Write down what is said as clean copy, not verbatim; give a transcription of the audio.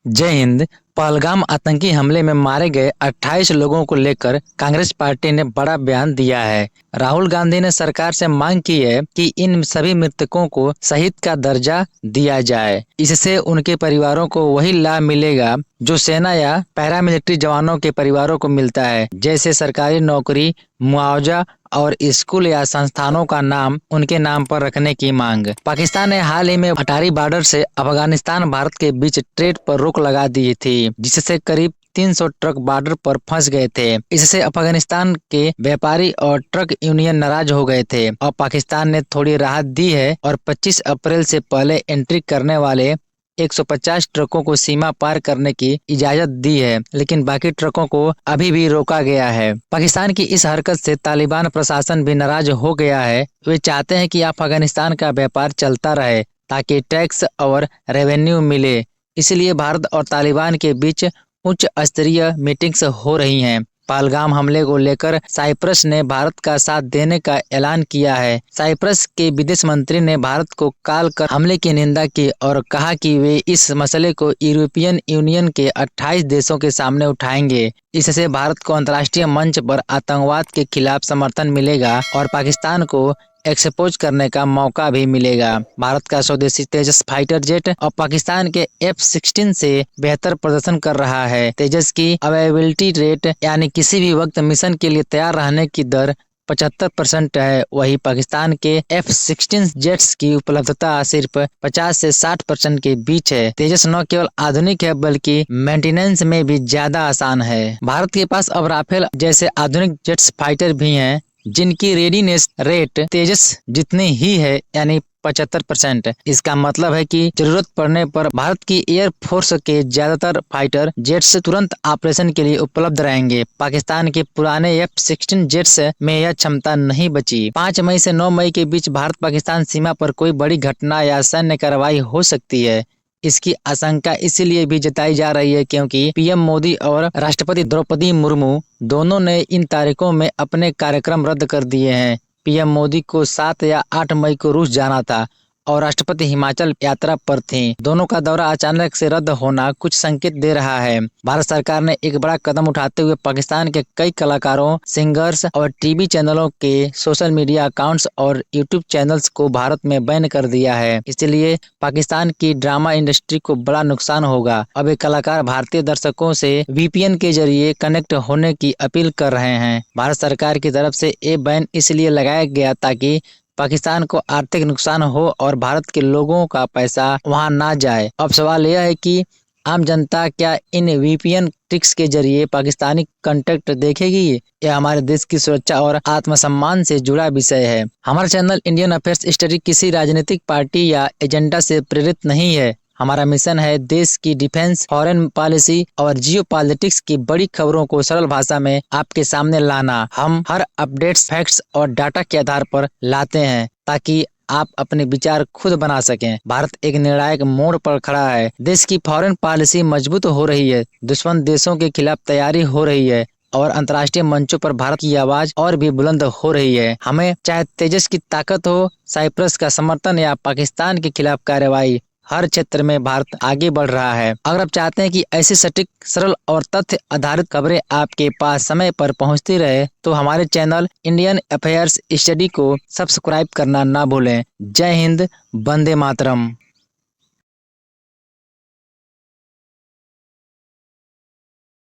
जय हिंद। पहलगाम आतंकी हमले में मारे गए 28 लोगों को लेकर कांग्रेस पार्टी ने बड़ा बयान दिया है। राहुल गांधी ने सरकार से मांग की है कि इन सभी मृतकों को शहीद का दर्जा दिया जाए। इससे उनके परिवारों को वही लाभ मिलेगा जो सेना या पैरामिलिट्री जवानों के परिवारों को मिलता है, जैसे सरकारी नौकरी, मुआवजा और स्कूल या संस्थानों का नाम उनके नाम पर रखने की मांग। पाकिस्तान ने हाल ही में अटारी बॉर्डर से अफगानिस्तान भारत के बीच ट्रेड पर रोक लगा दी थी, जिससे करीब 300 ट्रक बॉर्डर पर फंस गए थे। इससे अफगानिस्तान के व्यापारी और ट्रक यूनियन नाराज हो गए थे और पाकिस्तान ने थोड़ी राहत दी है और 25 अप्रैल से पहले एंट्री करने वाले 150 ट्रकों को सीमा पार करने की इजाजत दी है, लेकिन बाकी ट्रकों को अभी भी रोका गया है। पाकिस्तान की इस हरकत से तालिबान प्रशासन भी नाराज हो गया है। वे चाहते हैं कि अफगानिस्तान का व्यापार चलता रहे ताकि टैक्स और रेवेन्यू मिले। इसलिए भारत और तालिबान के बीच उच्च स्तरीय मीटिंग्स हो रही हैं। पहलगाम हमले को लेकर साइप्रस ने भारत का साथ देने का ऐलान किया है। साइप्रस के विदेश मंत्री ने भारत को कॉल कर हमले की निंदा की और कहा कि वे इस मसले को यूरोपियन यूनियन के 28 देशों के सामने उठाएंगे। इससे भारत को अंतर्राष्ट्रीय मंच पर आतंकवाद के खिलाफ समर्थन मिलेगा और पाकिस्तान को एक्सपोज करने का मौका भी मिलेगा। भारत का स्वदेशी तेजस फाइटर जेट और पाकिस्तान के F-16 से बेहतर प्रदर्शन कर रहा है। तेजस की अवेलेबिलिटी रेट यानी किसी भी वक्त मिशन के लिए तैयार रहने की दर 75% है। वही पाकिस्तान के F-16 जेट्स की उपलब्धता सिर्फ 50 से 60% के बीच है। तेजस न केवल आधुनिक है बल्कि मेंटेनेंस में भी ज्यादा आसान है। भारत के पास अब राफेल जैसे आधुनिक जेट्स फाइटर भी हैं, जिनकी रेडीनेस रेट तेजस जितनी ही है, यानी 75%। इसका मतलब है कि जरूरत पड़ने पर भारत की एयर फोर्स के ज्यादातर फाइटर जेट्स तुरंत ऑपरेशन के लिए उपलब्ध रहेंगे। पाकिस्तान के पुराने F-16 जेट्स में यह क्षमता नहीं बची। 5 मई से 9 मई के बीच भारत पाकिस्तान सीमा पर कोई बड़ी घटना या सैन्य कार्रवाई हो सकती है। इसकी आशंका इसलिए भी जताई जा रही है क्योंकि पीएम मोदी और राष्ट्रपति द्रौपदी मुर्मू दोनों ने इन तारीखों में अपने कार्यक्रम रद्द कर दिए हैं। पीएम मोदी को 7 या 8 मई को रूस जाना था और राष्ट्रपति हिमाचल यात्रा पर थे। दोनों का दौरा अचानक से रद्द होना कुछ संकेत दे रहा है। भारत सरकार ने एक बड़ा कदम उठाते हुए पाकिस्तान के कई कलाकारों, सिंगर्स और टीवी चैनलों के सोशल मीडिया अकाउंट्स और यूट्यूब चैनल्स को भारत में बैन कर दिया है। इसलिए पाकिस्तान की ड्रामा इंडस्ट्री को बड़ा नुकसान होगा। अब ये कलाकार भारतीय दर्शकों से VPN के जरिए कनेक्ट होने की अपील कर रहे हैं। भारत सरकार की तरफ से ये बैन इसलिए लगाया गया ताकि पाकिस्तान को आर्थिक नुकसान हो और भारत के लोगों का पैसा वहां ना जाए। अब सवाल यह है कि आम जनता क्या इन VPN ट्रिक्स के जरिए पाकिस्तानी कंटेंट देखेगी? यह हमारे देश की सुरक्षा और आत्मसम्मान से जुड़ा विषय है। हमारा चैनल इंडियन अफेयर्स स्टडी किसी राजनीतिक पार्टी या एजेंडा से प्रेरित नहीं है। हमारा मिशन है देश की डिफेंस, फॉरेन पॉलिसी और जियो पॉलिटिक्स की बड़ी खबरों को सरल भाषा में आपके सामने लाना। हम हर अपडेट्स, फैक्ट्स और डाटा के आधार पर लाते हैं ताकि आप अपने विचार खुद बना सकें। भारत एक निर्णायक मोड़ पर खड़ा है। देश की फॉरेन पॉलिसी मजबूत हो रही है, दुश्मन देशों के खिलाफ तैयारी हो रही है और अंतर्राष्ट्रीय मंचों पर भारत की आवाज और भी बुलंद हो रही है। हमें चाहे तेजस की ताकत हो, साइप्रस का समर्थन या पाकिस्तान के खिलाफ कार्रवाई, हर क्षेत्र में भारत आगे बढ़ रहा है। अगर आप चाहते हैं कि ऐसी सटीक, सरल और तथ्य आधारित खबरें आपके पास समय पर पहुंचती रहे तो हमारे चैनल इंडियन अफेयर्स स्टडी को सब्सक्राइब करना ना भूलें। जय हिंद, वंदे मातरम।